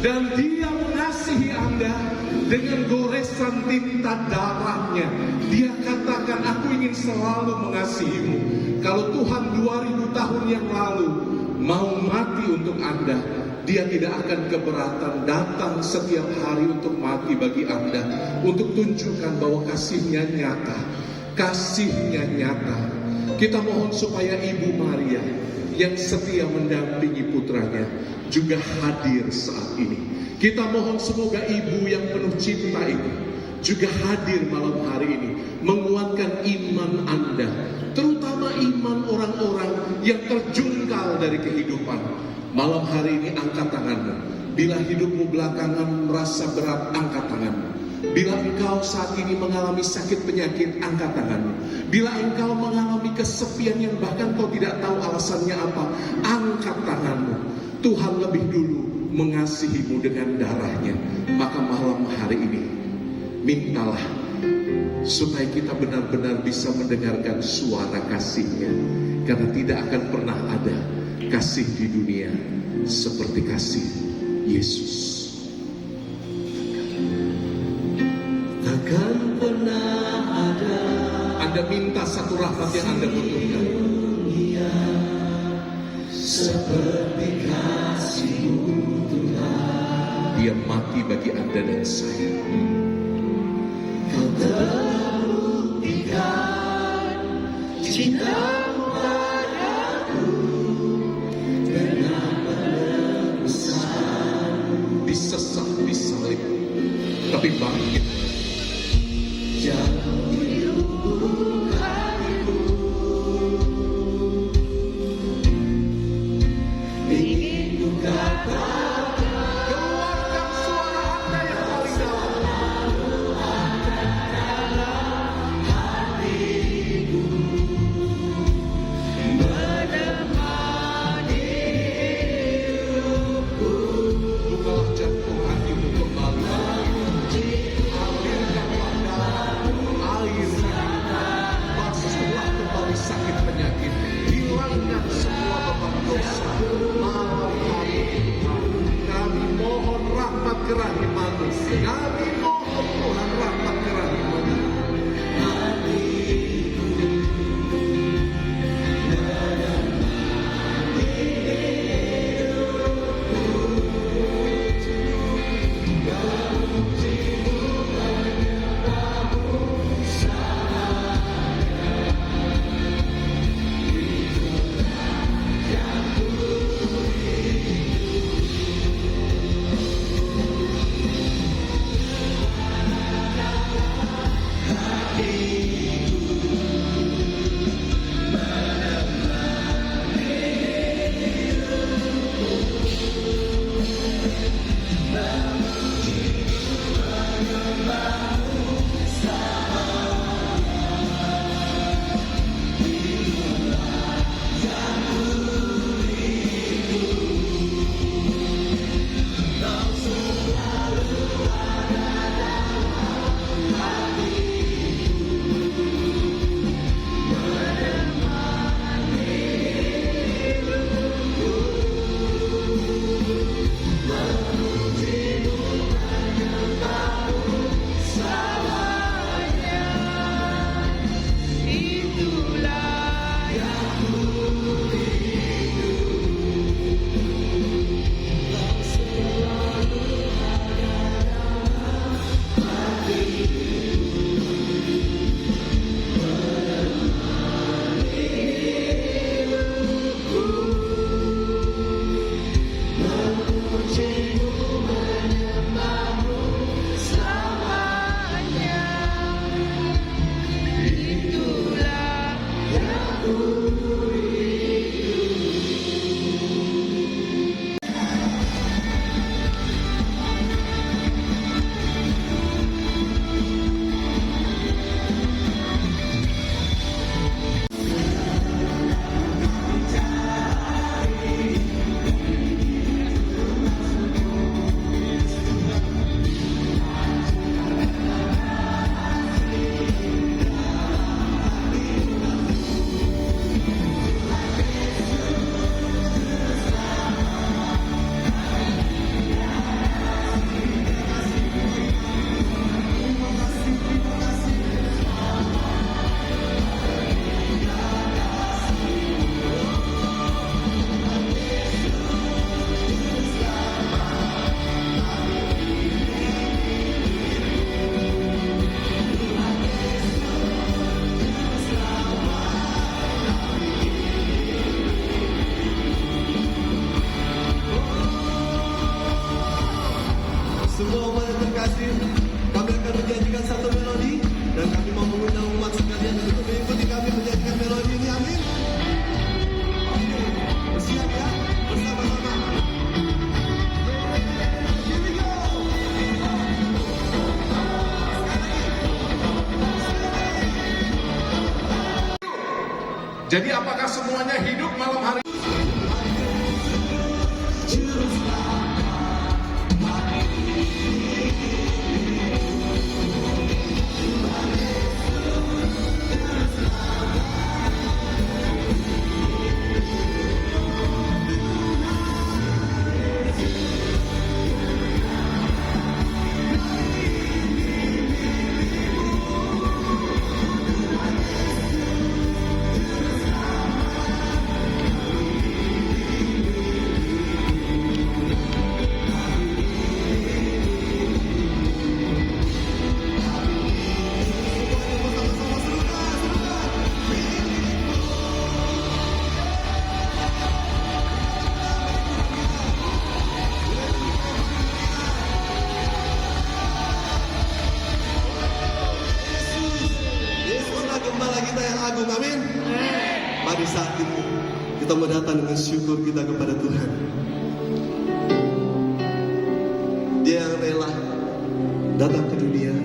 Dan Dia mengasihi Anda dengan goresan tinta darahnya. Dia katakan, aku ingin selalu mengasihimu. Kalau Tuhan 2000 tahun yang lalu mau mati untuk Anda, Dia tidak akan keberatan datang setiap hari untuk mati bagi Anda, untuk tunjukkan bahwa kasihnya nyata. Kasihnya nyata. Kita mohon supaya Ibu Maria yang setia mendampingi putranya juga hadir saat ini. Kita mohon semoga ibu yang penuh cinta ini juga hadir malam hari ini, menguatkan iman Anda, terutama iman orang-orang yang terjungkal dari kehidupan. Malam hari ini angkat tanganmu. Bila hidupmu belakangan merasa berat, angkat tanganmu. Bila engkau saat ini mengalami sakit penyakit, angkat tanganmu. Bila engkau mengalami kesepian yang bahkan kau tidak tahu alasannya apa, angkat tanganmu. Tuhan lebih dulu mengasihimu dengan darahnya. Maka malam hari ini, mintalah supaya kita benar-benar bisa mendengarkan suara kasihnya. Karena tidak akan pernah ada kasih di dunia seperti kasih Yesus. Takkan pernah ada Anda minta satu rahmat yang Anda butuhkan. dunia seperti kasih-Mu Tuhan. Dia mati bagi Anda dan saya. Kau telah buktikan cinta-Mu padaku dengan penebusan. Disesak, disalib, tapi bangkit. Jangan luluh hatiku, ingin ku katakan, Keluarkan suara Anda yang paling dalam. hatiku menemani hidupku. Bukalah jantung hatimu kembali. Alirkanlah darahmu, air hidup. Basuhlah kembali sakit penyakit. Hilangkan semua beban dosa. Malam hari ini, kami mohon rahmat kerahiman-Mu. Kami mohon Tuhan rahmat kerahiman-Mu. kasih. Kami akan menyanyikan satu melodi dan kami mau mengundang umat sekalian untuk mengikuti kami menyanyikan melodi ini. Amin. Oke, bersiap ya, bersama-sama. Here we go. Jadi apakah semuanya hidup malam hari? Yesuslah gembala kita yang agung, amin. Mari saat ini kita mau datang dengan syukur kita kepada Tuhan. Dia yang rela datang ke dunia